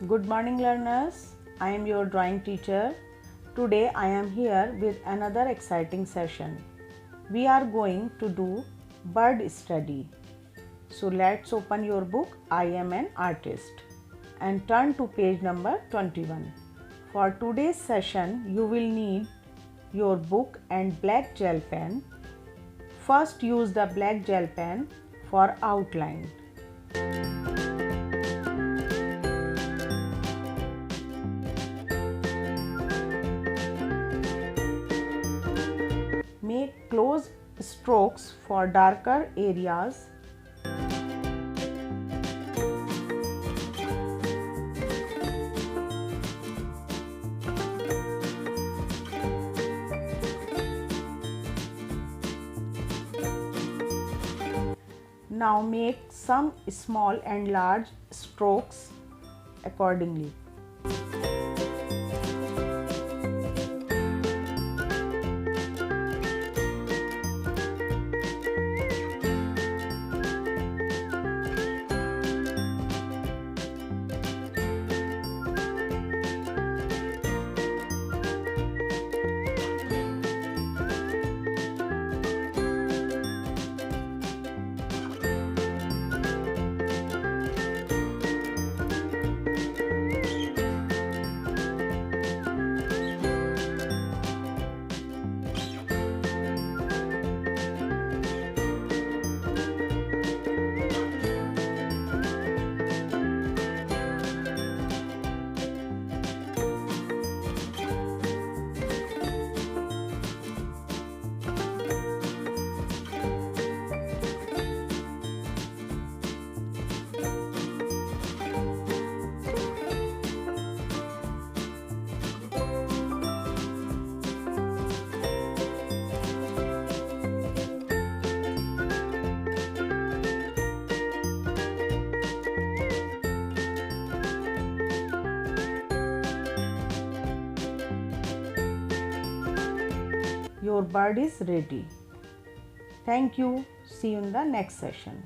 Good morning learners, I am your drawing teacher. Today I am here with another exciting session. We are going to do bird study. So let's open your book I am an artist and turn to page number 21. For today's session you will need your book and black gel pen. First use the black gel pen for outline. Make close strokes for darker areas. Now make some small and large strokes accordingly. Your bird is ready. Thank you. See you in the next session.